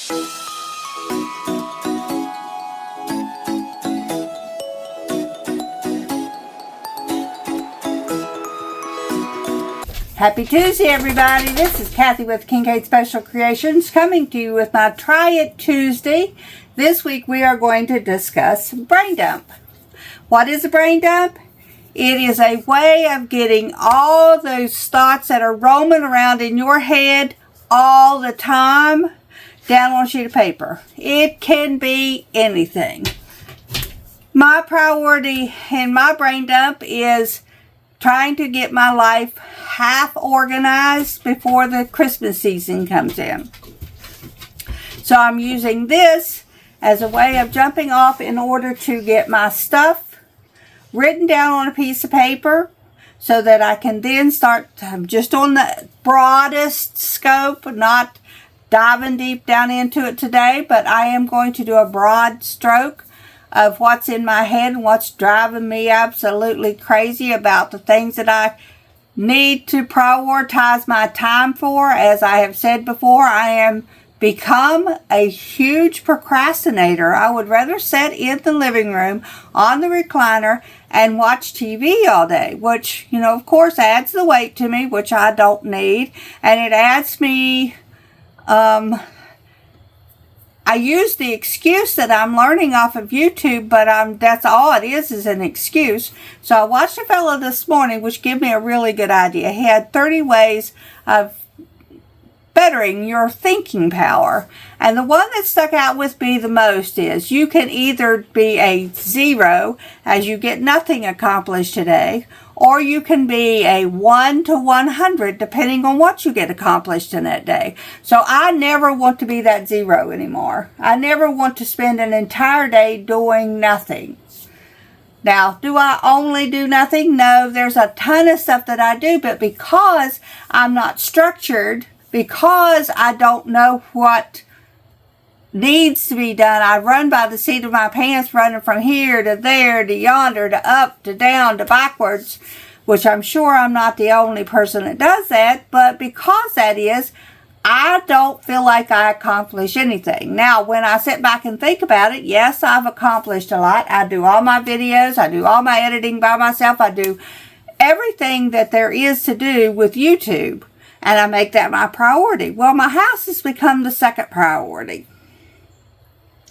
Happy Tuesday, everybody. This is Kathy with Kincaid Special Creations coming to you with my Try It Tuesday. This week we are going to discuss brain dump. What is a brain dump? It is a way of getting all those thoughts that are roaming around in your head all the time down on a sheet of paper. It can be anything. My priority in my brain dump is trying to get my life half organized before the Christmas season comes in. So I'm using this as a way of jumping off in order to get my stuff written down on a piece of paper so that I can then start just on the broadest scope, not diving deep down into it today, but I am going to do a broad stroke of what's in my head and what's driving me absolutely crazy about the things that I need to prioritize my time for. As I have said before, I am become a huge procrastinator. I would rather sit in the living room on the recliner and watch TV all day, which, you know, of course adds the weight to me, which I don't need. And it adds me, I use the excuse that I'm learning off of YouTube, but that's all it is an excuse. So I watched a fellow this morning, which gave me a really good idea. He had 30 ways of bettering your thinking power. And the one that stuck out with me the most is you can either be a 0 as you get nothing accomplished today, or you can be a 1 to 100 depending on what you get accomplished in that day. So I never want to be that 0 anymore. I never want to spend an entire day doing nothing. Now, do I only do nothing? No, there's a ton of stuff that I do, but because I'm not structured, because I don't know what needs to be done, I run by the seat of my pants, running from here to there to yonder to up to down to backwards, which I'm sure I'm not the only person that does that, but because that is, I don't feel like I accomplish anything. Now, when I sit back and think about it, yes, I've accomplished a lot. I do all my videos, I do all my editing by myself, I do everything that there is to do with YouTube. And I make that my priority. Well, my house has become the second priority.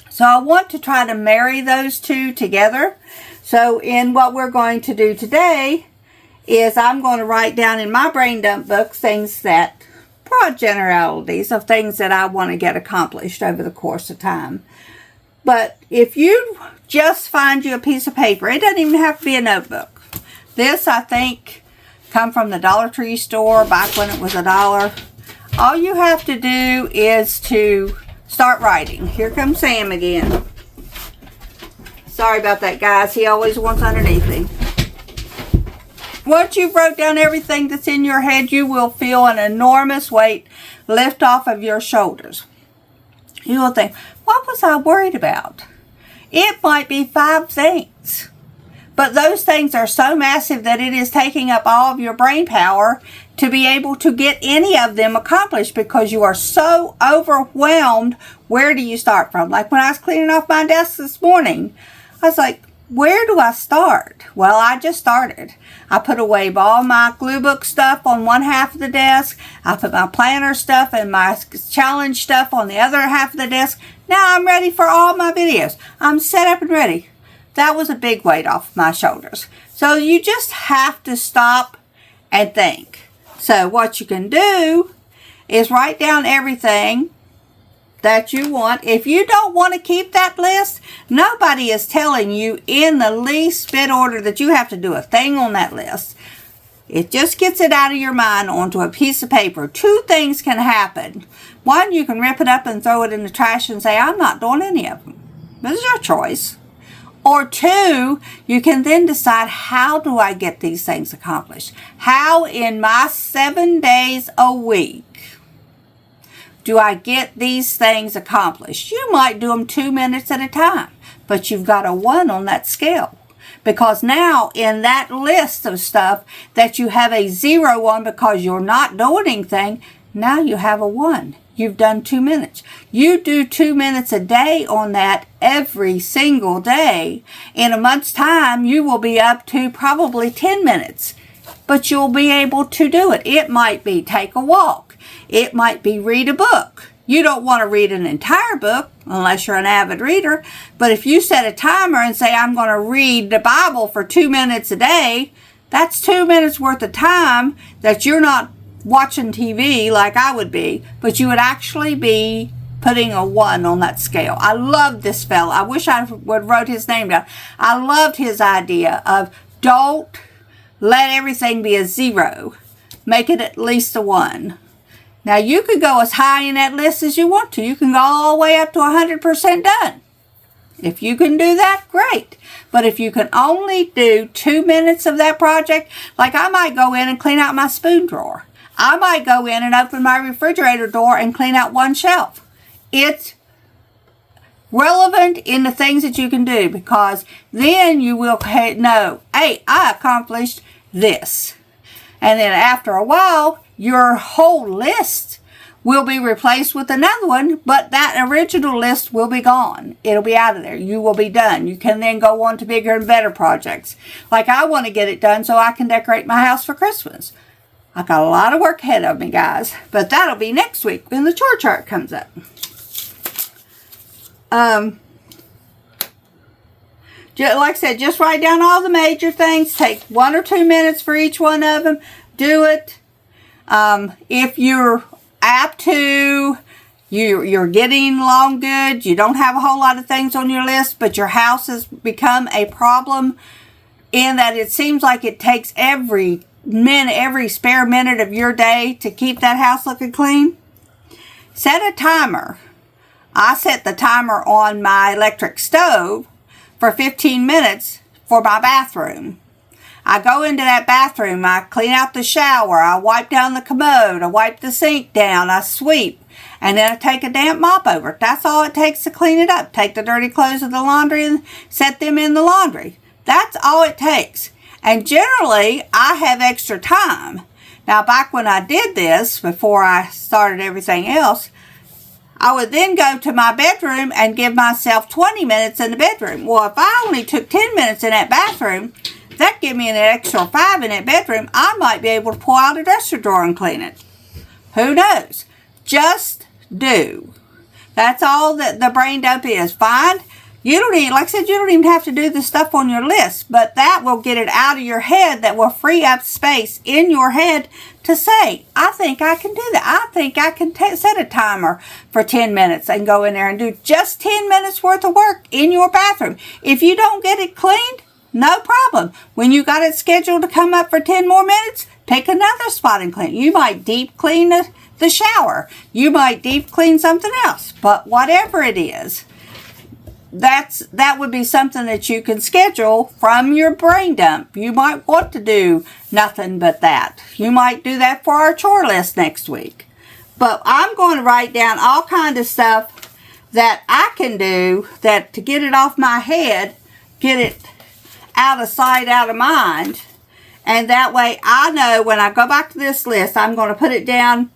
So I want to try to marry those two together. So in what we're going to do today is I'm going to write down in my brain dump book things that, broad generalities of things that I want to get accomplished over the course of time. But if you just find you a piece of paper, it doesn't even have to be a notebook. This, I think, come from the Dollar Tree store back when it was $1. All you have to do is to start writing. Here comes Sam again. Sorry about that, guys. He always wants underneath me. Once you've wrote down everything that's in your head, you will feel an enormous weight lift off of your shoulders. You will think, what was I worried about? It might be 5 things. But those things are so massive that it is taking up all of your brain power to be able to get any of them accomplished because you are so overwhelmed. Where do you start from? Like when I was cleaning off my desk this morning, I was like, where do I start? Well, I just started. I put away all my glue book stuff on one half of the desk. I put my planner stuff and my challenge stuff on the other half of the desk. Now I'm ready for all my videos. I'm set up and ready. That was a big weight off my shoulders. So you just have to stop and think. So what you can do is write down everything that you want. If you don't want to keep that list, nobody is telling you in the least bit order that you have to do a thing on that list. It just gets it out of your mind onto a piece of paper. 2 things can happen. One, you can rip it up and throw it in the trash and say, I'm not doing any of them. This is your choice. Or 2, you can then decide, how do I get these things accomplished? How in my 7 days a week do I get these things accomplished? You might do them 2 minutes at a time, but you've got a 1 on that scale. Because now in that list of stuff that you have a 0 on because you're not doing anything, now you have a 1. you've done 2 minutes. You do 2 minutes a day on that every single day. In a month's time, you will be up to probably 10 minutes. But you'll be able to do it. It might be take a walk. It might be read a book. You don't want to read an entire book unless you're an avid reader. But if you set a timer and say, I'm going to read the Bible for 2 minutes a day, that's 2 minutes worth of time that you're not watching TV like I would be, but you would actually be putting a 1 on that scale. I love this fella. I wish I would wrote his name down. I loved his idea of don't let everything be a 0. Make it at least a 1. Now, you could go as high in that list as you want to. You can go all the way up to 100% done. If you can do that, great. But if you can only do 2 minutes of that project, like I might go in and clean out my spoon drawer. I might go in and open my refrigerator door and clean out one shelf. It's relevant in the things that you can do, because then you will know, hey, I accomplished this. And then after a while, your whole list will be replaced with another one, but that original list will be gone. It'll be out of there. You will be done. You can then go on to bigger and better projects. Like I want to get it done so I can decorate my house for Christmas. I got a lot of work ahead of me, guys, but that'll be next week when the chore chart comes up. Like I said, just write down all the major things. Take 1 or 2 minutes for each one of them. Do it. If you're apt to, you're getting along good, you don't have a whole lot of things on your list, but your house has become a problem in that it seems like it takes every spare minute of your day to keep that house looking clean, set a timer. I set the timer on my electric stove for 15 minutes for my bathroom. I go into that bathroom, I clean out the shower, I wipe down the commode, I wipe the sink down, I sweep, and then I take a damp mop over it. That's all it takes to clean it up. Take the dirty clothes of the laundry and set them in the laundry. That's all it takes. And generally, I have extra time. Now, back when I did this, before I started everything else, I would then go to my bedroom and give myself 20 minutes in the bedroom. Well, if I only took 10 minutes in that bathroom, that gave me an extra 5 in that bedroom. I might be able to pull out a dresser drawer and clean it. Who knows? Just do. That's all that the brain dump is. Find. You don't even, like I said, you don't even have to do the stuff on your list, but that will get it out of your head. That will free up space in your head to say, I think I can do that. I think I can set a timer for 10 minutes and go in there and do just 10 minutes worth of work in your bathroom. If you don't get it cleaned, no problem. When you got it scheduled to come up for 10 more minutes, pick another spot and clean. You might deep clean the shower. You might deep clean something else. But whatever it is, that would be something that you can schedule from your brain dump. You might want to do nothing but that. You might do that for our chore list next week. But I'm going to write down all kinds of stuff that I can do that to get it off my head, get it out of sight, out of mind. And that way I know when I go back to this list, I'm going to put it down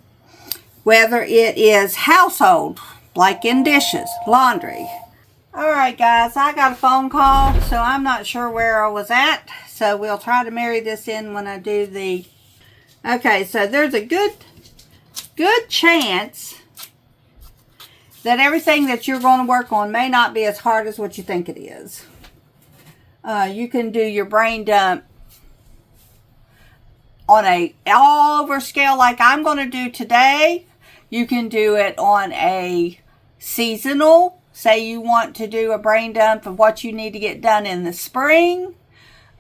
whether it is household, like in dishes, laundry. Alright guys, I got a phone call, so I'm not sure where I was at. So we'll try to marry this in when I do the... Okay, so there's a good chance that everything that you're going to work on may not be as hard as what you think it is. You can do your brain dump on a all-over scale like I'm going to do today. You can do it on a seasonal. Say you want to do a brain dump of what you need to get done in the spring.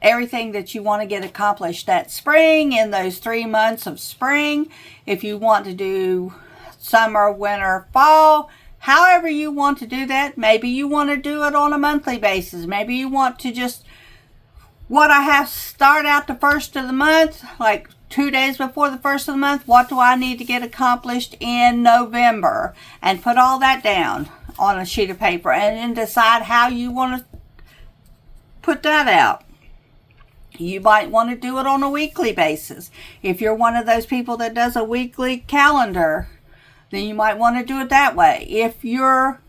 Everything that you want to get accomplished that spring in those 3 months of spring. If you want to do summer, winter, fall, however you want to do that. Maybe you want to do it on a monthly basis. Maybe you want to just, what I have start out the first of the month, like 2 days before the first of the month, what do I need to get accomplished in November? And put all that down on a sheet of paper and then decide how you want to put that out. You might want to do it on a weekly basis. If you're one of those people that does a weekly calendar, then you might want to do it that way. If you're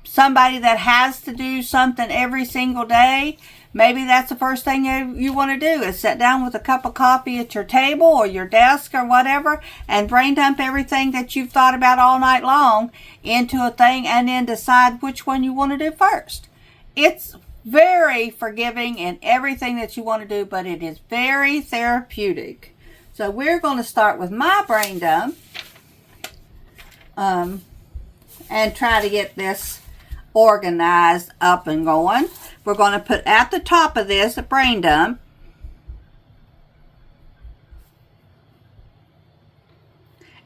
somebody that has to do something every single day, maybe that's the first thing you want to do is sit down with a cup of coffee at your table or your desk or whatever and brain dump everything that you've thought about all night long into a thing and then decide which one you want to do first. It's very forgiving in everything that you want to do, but it is very therapeutic. So we're going to start with my brain dump and try to get this organized up and going. We're going to put at the top of this a brain dump.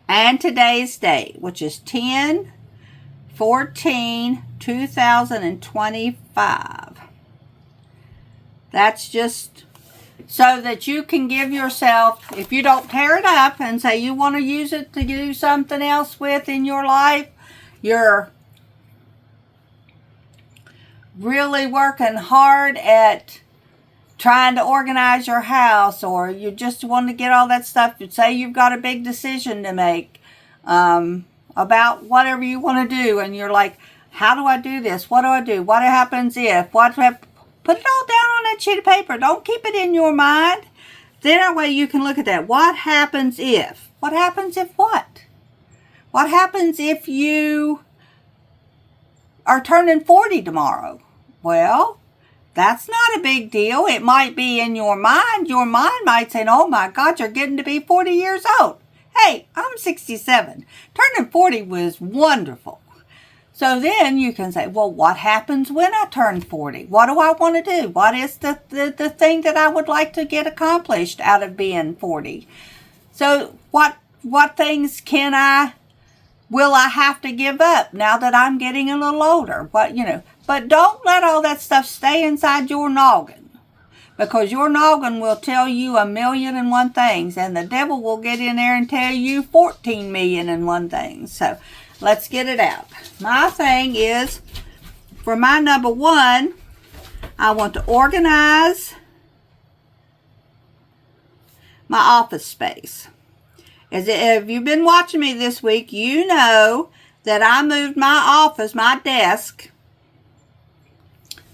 And today's date, which is 10/14/2025. That's just so that you can give yourself, if you don't tear it up and say you want to use it to do something else with in your life, you're really working hard at trying to organize your house, or you just want to get all that stuff. Say you've got a big decision to make about whatever you want to do, and you're like, how do I do this? What do I do? What happens if? Put it all down on that sheet of paper. Don't keep it in your mind. Then that way you can look at that. What happens if? What happens if what? What happens if you are turning 40 tomorrow? Well, that's not a big deal. It might be in your mind. Your mind might say, oh my God, you're getting to be 40 years old. Hey, I'm 67. Turning 40 was wonderful. So then you can say, well, what happens when I turn 40? What do I want to do? What is the thing that I would like to get accomplished out of being 40? So what things will I have to give up now that I'm getting a little older? But don't let all that stuff stay inside your noggin, because your noggin will tell you 1,000,001 things, and the devil will get in there and tell you 14,000,001 things. So let's get it out. My thing is, for my number one, I want to organize my office space. If you've been watching me this week, you know that I moved my office, my desk,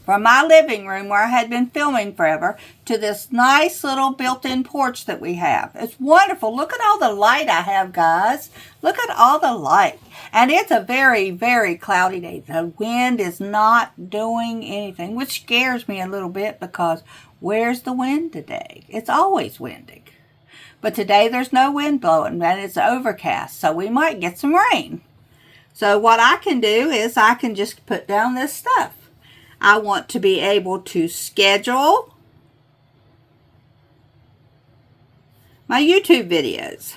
from my living room where I had been filming forever to this nice little built-in porch that we have. It's wonderful. Look at all the light I have, guys. Look at all the light. And it's a very, very cloudy day. The wind is not doing anything, which scares me a little bit, because where's the wind today? It's always windy. But today there's no wind blowing and it's overcast, so we might get some rain. So what I can do is I can just put down this stuff. I want to be able to schedule my YouTube videos.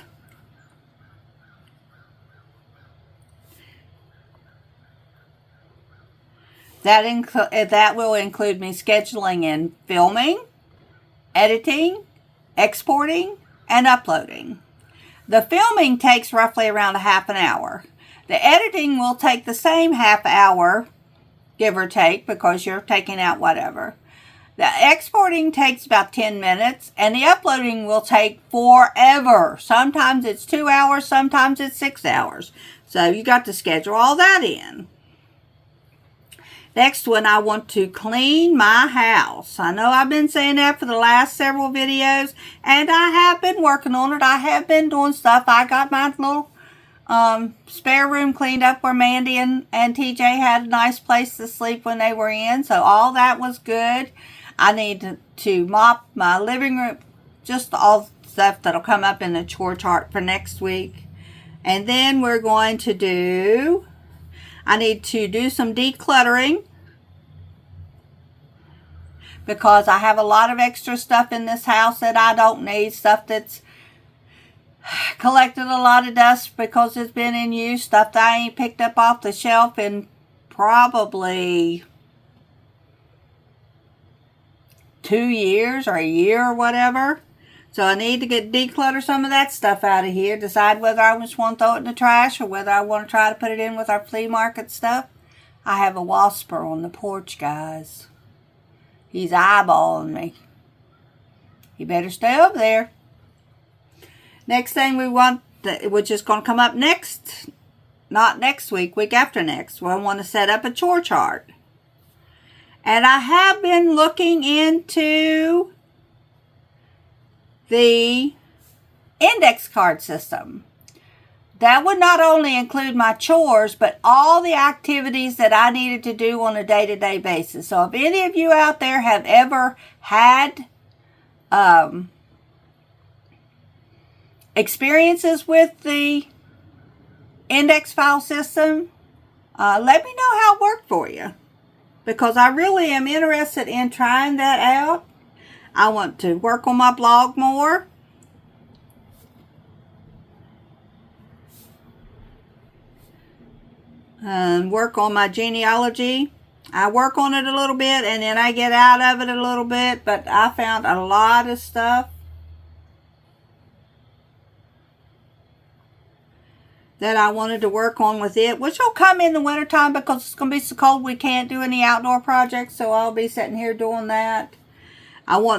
That will include me scheduling and filming, editing, exporting, and uploading. The filming takes roughly around a half an hour. The editing will take the same half hour, give or take, because you're taking out whatever. The exporting takes about 10 minutes, and the uploading will take forever. Sometimes it's 2 hours, sometimes it's 6 hours. So you got to schedule all that in. Next one, I want to clean my house. I know I've been saying that for the last several videos, and I have been working on it. I have been doing stuff. I got my little spare room cleaned up where Mandy and TJ had a nice place to sleep when they were in. So all that was good. I need to mop my living room, just all stuff that'll come up in the chore chart for next week. And then we're going to I need to do some decluttering, because I have a lot of extra stuff in this house that I don't need. Stuff that's collected a lot of dust because it's been in use. Stuff that I ain't picked up off the shelf in probably 2 years or a year or whatever. So I need to declutter some of that stuff out of here. Decide whether I just want to throw it in the trash or whether I want to try to put it in with our flea market stuff. I have a wasper on the porch, guys. He's eyeballing me. He better stay up there. Next thing we want which is going to come up next, not next week, week after next, where I want to set up a chore chart. And I have been looking into the index card system. That would not only include my chores, but all the activities that I needed to do on a day-to-day basis. So if any of you out there have ever had experiences with the index file system, let me know how it worked for you, because I really am interested in trying that out. I want to work on my blog more. Work on my genealogy. I work on it a little bit and then I get out of it a little bit, but I found a lot of stuff that I wanted to work on with it, which will come in the wintertime because it's going to be so cold we can't do any outdoor projects, so I'll be sitting here doing that.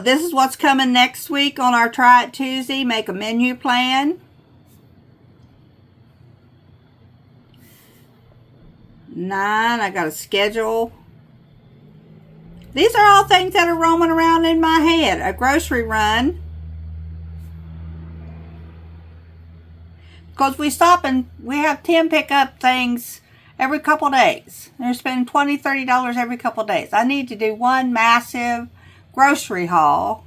This is what's coming next week on our Try It Tuesday. Make a menu plan. 9, I got a schedule. These are all things that are roaming around in my head. A grocery run. Because we stop and we have 10 pickup things every couple days. They're spending $20, $30 every couple days. I need to do one massive grocery haul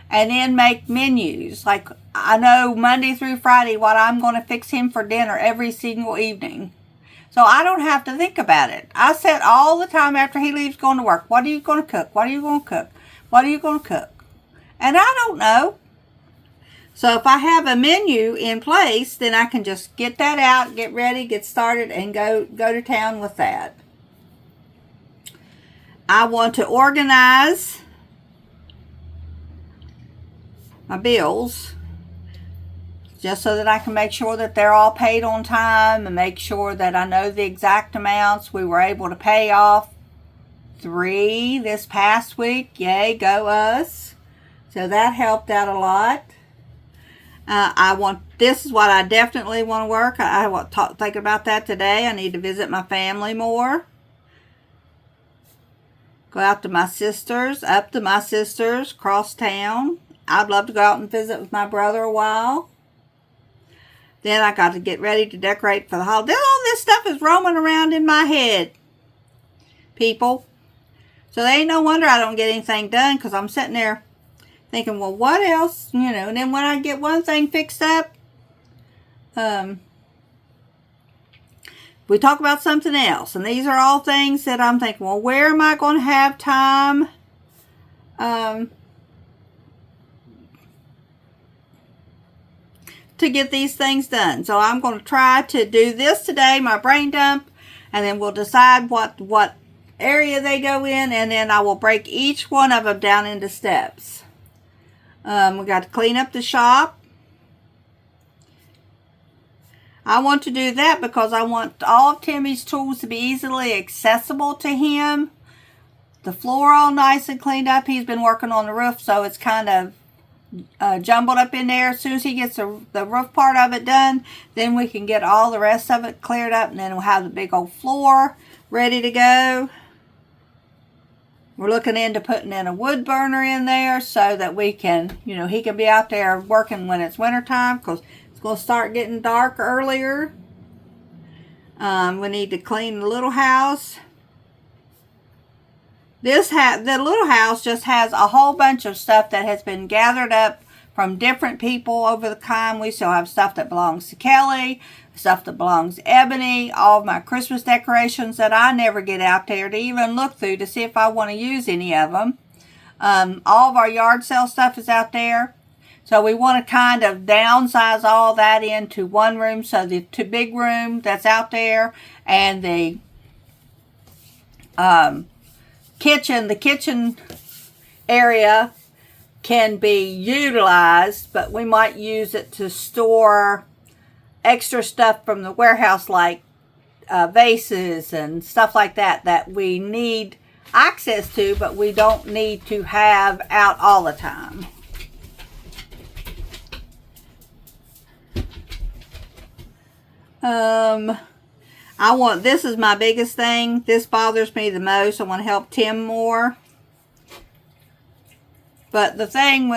and then make menus. Like, I know Monday through Friday what I'm going to fix him for dinner every single evening. So I don't have to think about it. I set all the time after he leaves going to work. What are you going to cook? What are you going to cook? What are you going to cook? And I don't know. So if I have a menu in place, then I can just get that out, get ready, get started, and go to town with that. I want to organize my bills just so that I can make sure that they're all paid on time and make sure that I know the exact amounts. We were able to pay off 3 this past week. Yay, go us. So that helped out a lot. This is what I definitely want to work. I want to think about that today. I need to visit my family more. Go out to my sisters, up to my sisters, cross town. I'd love to go out and visit with my brother a while. Then I got to get ready to decorate for the holiday. All this stuff is roaming around in my head, people. So there ain't no wonder I don't get anything done, because I'm sitting there thinking, well, what else? You know, and then when I get one thing fixed up, we talk about something else. And these are all things that I'm thinking, well, where am I going to have time to get these things done? So I'm going to try to do this today, my brain dump, and then we'll decide what area they go in, and then I will break each one of them down into steps. We got to clean up the shop. I want to do that because I want all of Timmy's tools to be easily accessible to him. The floor all nice and cleaned up. He's been working on the roof, so it's kind of jumbled up in there. As soon as he gets the roof part of it done, then we can get all the rest of it cleared up, and then we'll have the big old floor ready to go. We're looking into putting in a wood burner in there so that we can, you know, he can be out there working when it's wintertime, because it's going to start getting dark earlier. We need to clean the little house. The little house just has a whole bunch of stuff that has been gathered up from different people over the time. We still have stuff that belongs to Kelly, stuff that belongs to Ebony, all of my Christmas decorations that I never get out there to even look through to see if I want to use any of them. All of our yard sale stuff is out there. So we want to kind of downsize all that into one room. So the big room that's out there and the kitchen area can be utilized, but we might use it to store extra stuff from the warehouse, like vases and stuff like that we need access to, but we don't need to have out all the time. This is my biggest thing. This bothers me the most. I want to help Tim more. But the thing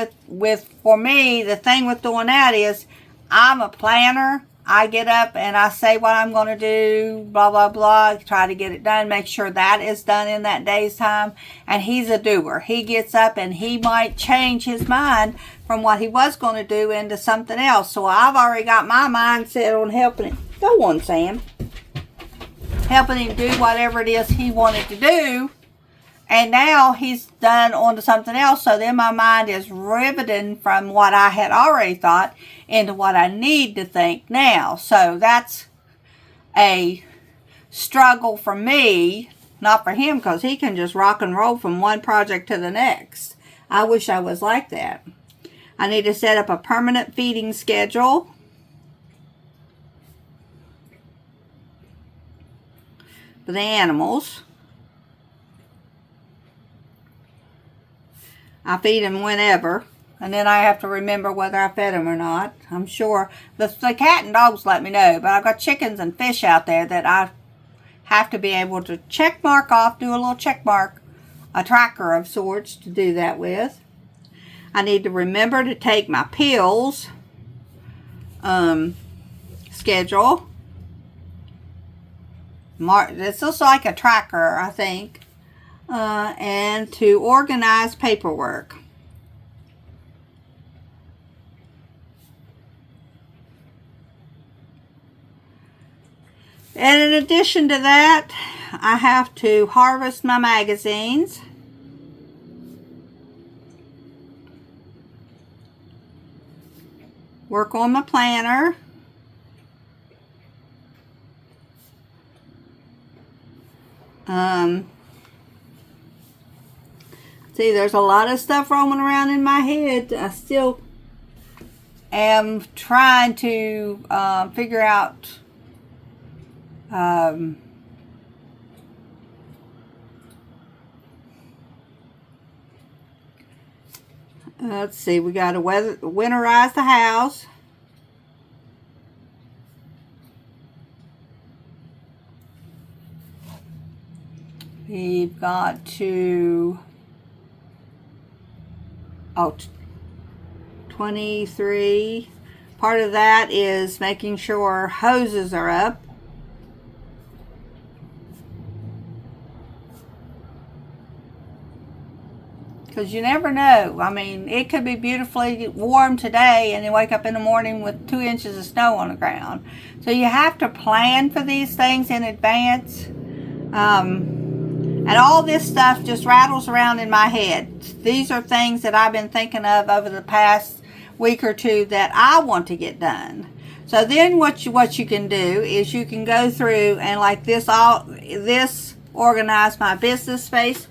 for me, the thing with doing that is I'm a planner. I get up and I say what I'm going to do, blah, blah, blah, try to get it done, make sure that is done in that day's time. And he's a doer. He gets up and he might change his mind from what he was going to do into something else. So I've already got my mindset on helping him. Go on, Sam. Helping him do whatever it is he wanted to do. And now he's done onto something else. So then my mind is riveting from what I had already thought into what I need to think now. So that's a struggle for me, not for him, because he can just rock and roll from one project to the next. I wish I was like that. I need to set up a permanent feeding schedule. For the animals. I feed them whenever, and then I have to remember whether I fed them or not. I'm sure the cat and dogs let me know, but I've got chickens and fish out there that I have to be able to check mark off, do a little check mark, a tracker of sorts to do that with. I need to remember to take my pills schedule. This looks like a tracker, I think. And to organize paperwork. And in addition to that, I have to harvest my magazines. Work on my planner. See, there's a lot of stuff roaming around in my head. I still am trying to figure out let's see, we got to winterize the house. We've got to 23. Part of that is making sure hoses are up. Because you never know. I mean, it could be beautifully warm today and you wake up in the morning with 2 inches of snow on the ground. So you have to plan for these things in advance. And all this stuff just rattles around in my head. These are things that I've been thinking of over the past week or two that I want to get done. So then what you can do is you can go through and like this organize my business space.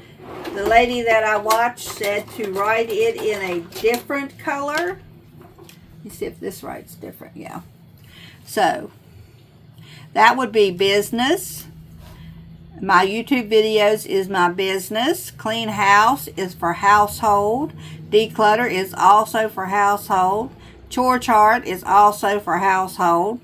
The lady that I watched said to write it in a different color. Let me see if this writes different. Yeah. So that would be business. My YouTube videos is my business. Clean house is for household. Declutter is also for household. Chore chart is also for household.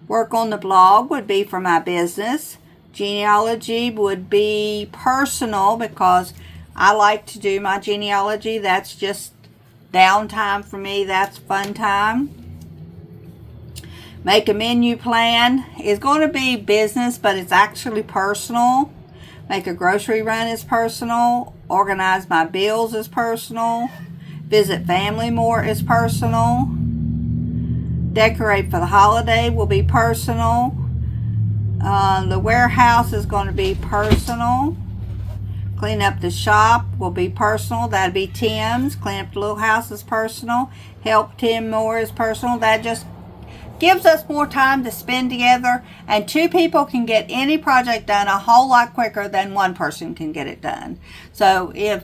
Work on the blog would be for my business. Genealogy would be personal because I like to do my genealogy. That's just downtime for me. That's fun time. Make a menu plan is going to be business, but it's actually personal. Make a grocery run is personal. Organize my bills is personal. Visit family more is personal. Decorate for the holiday will be personal. The warehouse is going to be personal. Clean up the shop will be personal. That'd be Tim's. Clean up the little house is personal. Help Tim more is personal. That just gives us more time to spend together, and 2 people can get any project done a whole lot quicker than 1 person can get it done. So if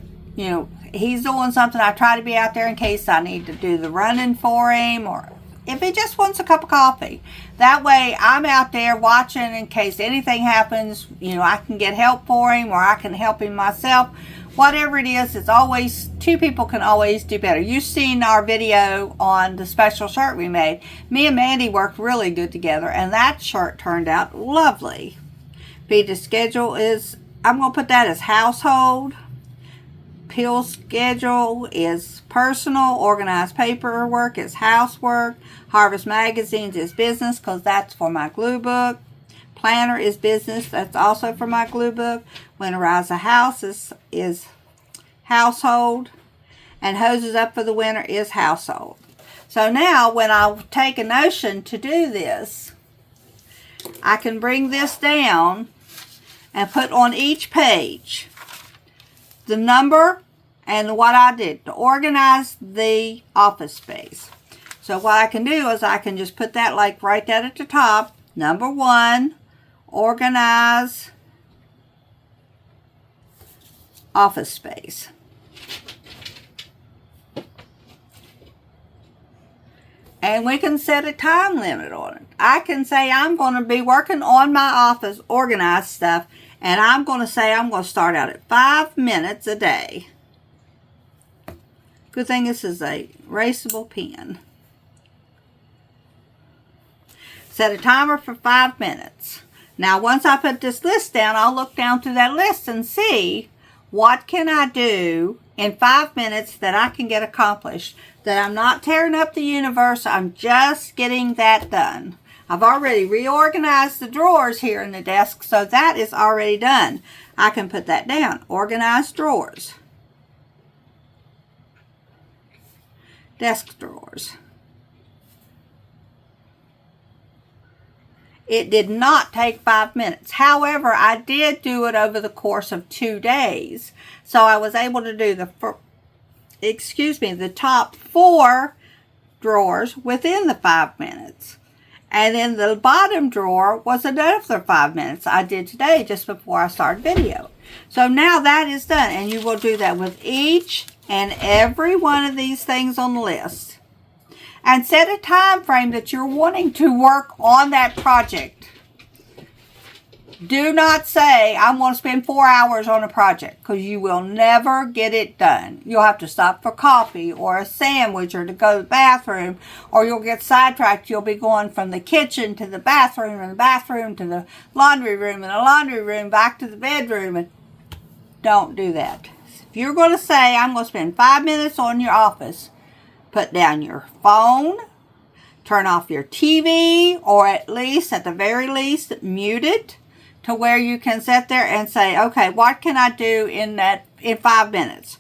he's doing something, I try to be out there in case I need to do the running for him, or if he just wants a cup of coffee. That way I'm out there watching in case anything happens. I can get help for him, or I can help him myself. whatever it is, it's always, two people can always do better. You've seen our video on the special shirt we made. Me and Mandy worked really good together, and that shirt turned out lovely. Peter's schedule is, I'm going to put that as household. Pill's schedule is personal. Organized paperwork is housework. Harvest Magazines is business, because that's for my glue book. Planner is business. That's also for my glue book. Winterize the house is household. And hoses up for the winter is household. So now when I take a notion to do this, I can bring this down and put on each page the number and what I did to organize the office space. So what I can do is I can just put that like right there at the top. Number 1, organize office space. And we can set a time limit on it. I can say I'm going to be working on my office organized stuff, and I'm going to say I'm going to start out at 5 minutes a day. Good thing this is a erasable pen. Set a timer for 5 minutes. Now once I put this list down, I'll look down through that list and see what can I do in 5 minutes that I can get accomplished. That I'm not tearing up the universe, I'm just getting that done. I've already reorganized the drawers here in the desk, so that is already done. I can put that down. Organize drawers. Desk drawers. It did not take 5 minutes. However, I did do it over the course of 2 days. So I was able to do the top 4 drawers within the 5 minutes. And then the bottom drawer was another 5 minutes I did today just before I started video. So now that is done, and you will do that with each and every one of these things on the list. And set a time frame that you're wanting to work on that project. Do not say, I'm going to spend 4 hours on a project, because you will never get it done. You'll have to stop for coffee or a sandwich or to go to the bathroom, or you'll get sidetracked. You'll be going from the kitchen to the bathroom, and the bathroom to the laundry room, and the laundry room back to the bedroom. And don't do that. If you're going to say, I'm going to spend 5 minutes on your office, put down your phone, turn off your TV, or at the very least, mute it to where you can sit there and say, okay, what can I do in 5 minutes?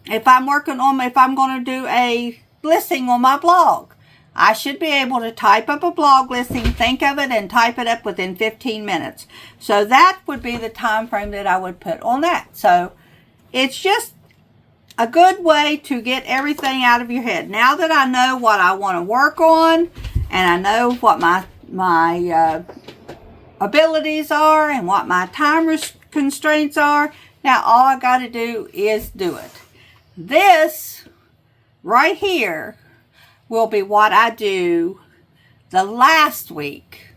If I'm going to do a listing on my blog, I should be able to type up a blog listing, think of it, and type it up within 15 minutes. So that would be the time frame that I would put on that. So it's just a good way to get everything out of your head. Now that I know what I want to work on, and I know what my abilities are and what my time constraints are, now all I got to do is do it. This right here will be what I do the last week.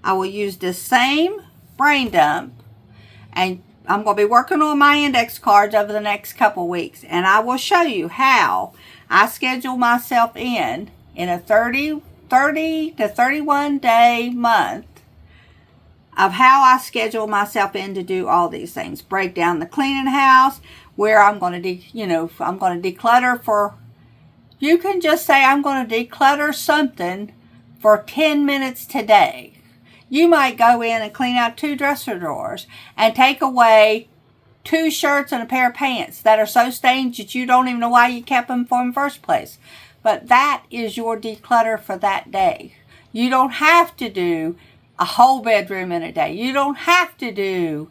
I will use the same brain dump, and I'm going to be working on my index cards over the next couple weeks, and I will show you how I schedule myself in a 30 to 31 day month of how I schedule myself in to do all these things. Break down the cleaning house, where I'm going to I'm going to declutter for, you can just say I'm going to declutter something for 10 minutes today. You might go in and clean out 2 dresser drawers and take away 2 shirts and a pair of pants that are so stained that you don't even know why you kept them for in the first place. But that is your declutter for that day. You don't have to do a whole bedroom in a day. You don't have to do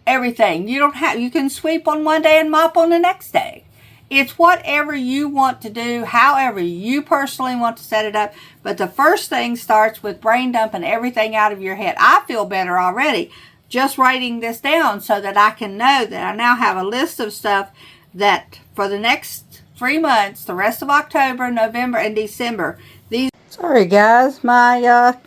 everything. You can sweep on one day and mop on the next day. It's whatever you want to do, however you personally want to set it up. But the first thing starts with brain dumping everything out of your head. I feel better already just writing this down, so that I can know that I now have a list of stuff that for the next 3 months, the rest of October, November, and December, Sorry guys, my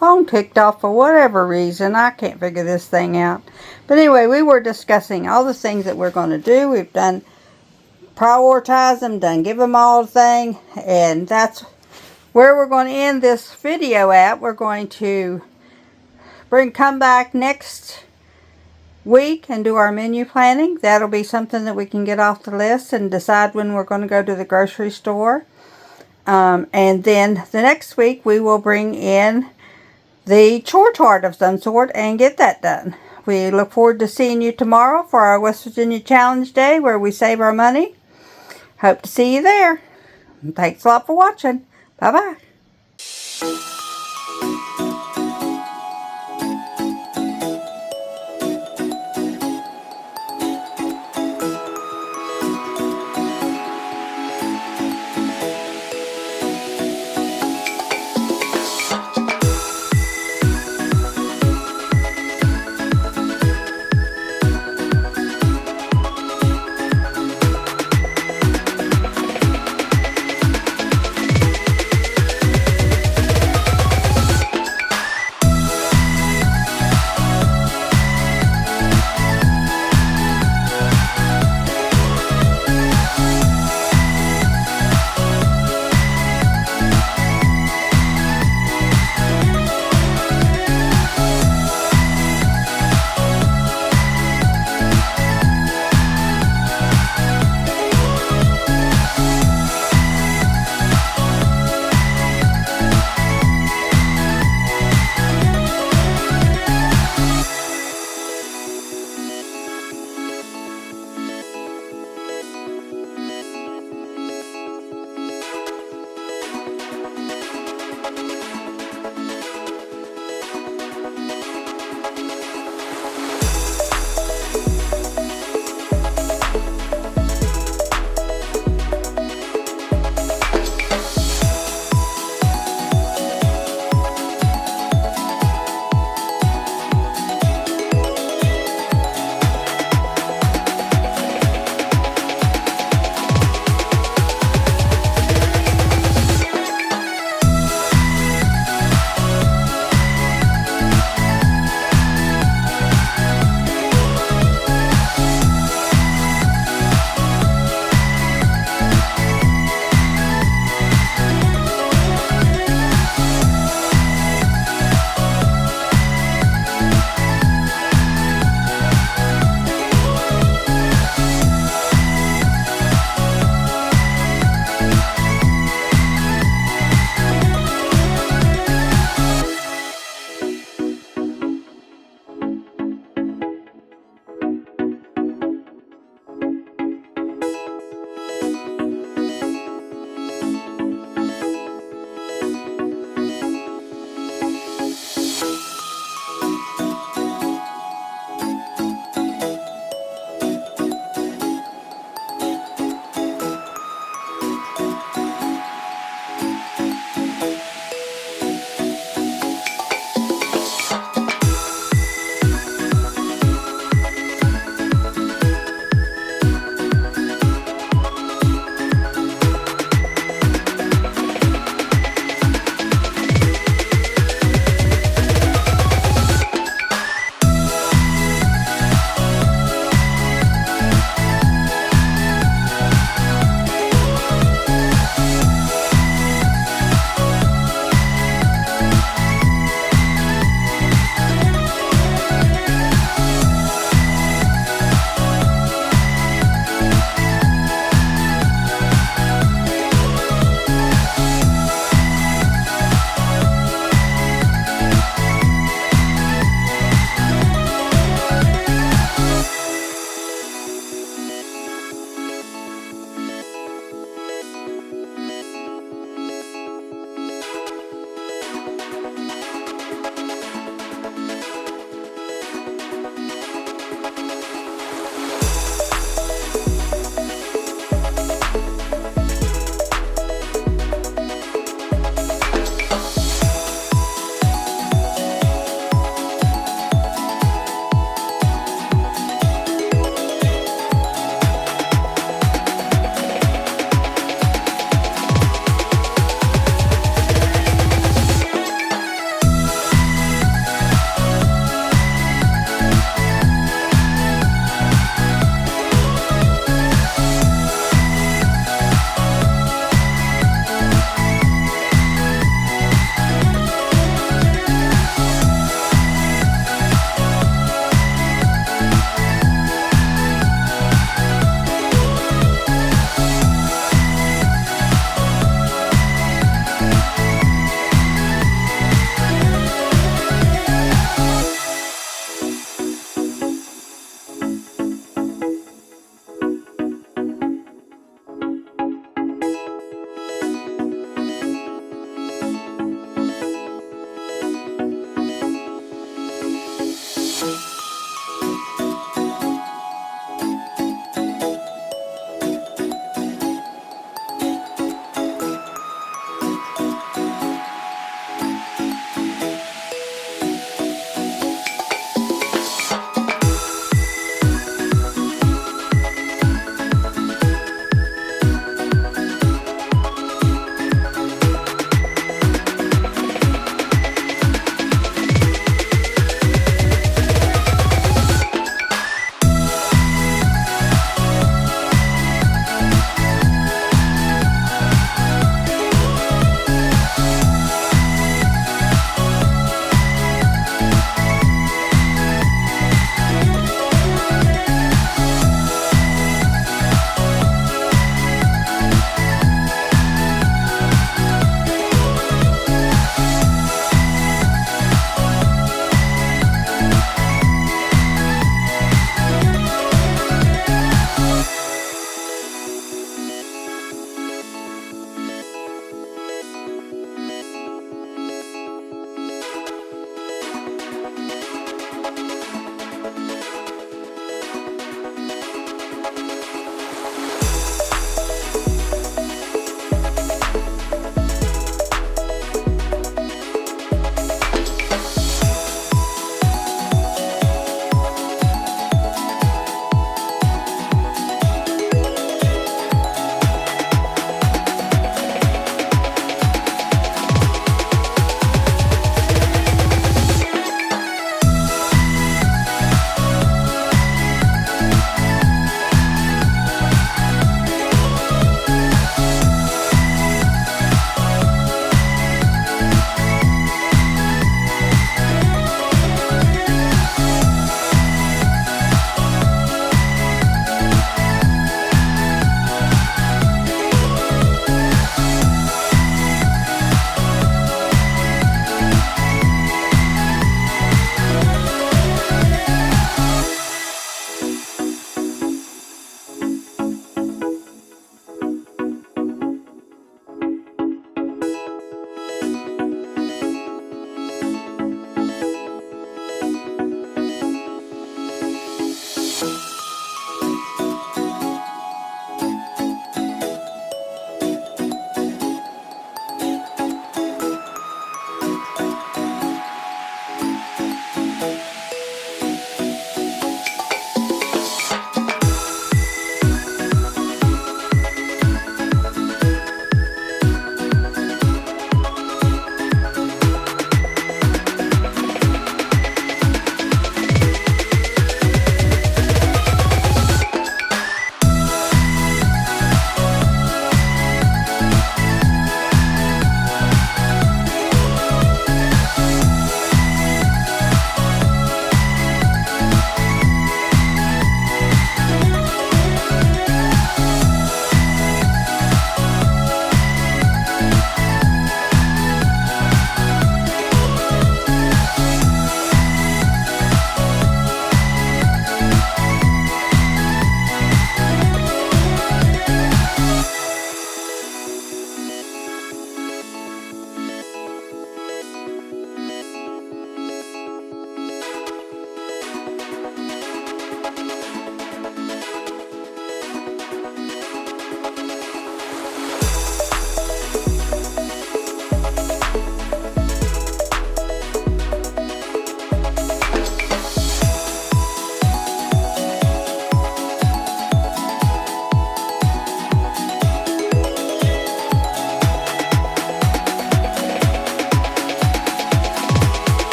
phone ticked off for whatever reason. I can't figure this thing out. But anyway, we were discussing all the things that we're going to do. We've done prioritize them, done give them all the thing. And that's where we're going to end this video at. We're going to come back next week and do our menu planning. That'll be something that we can get off the list and decide when we're going to go to the grocery store. And then the next week we will bring in the chore chart of some sort and get that done. We look forward to seeing you tomorrow for our West Virginia Challenge Day where we save our money. Hope to see you there. Thanks a lot for watching. Bye-bye.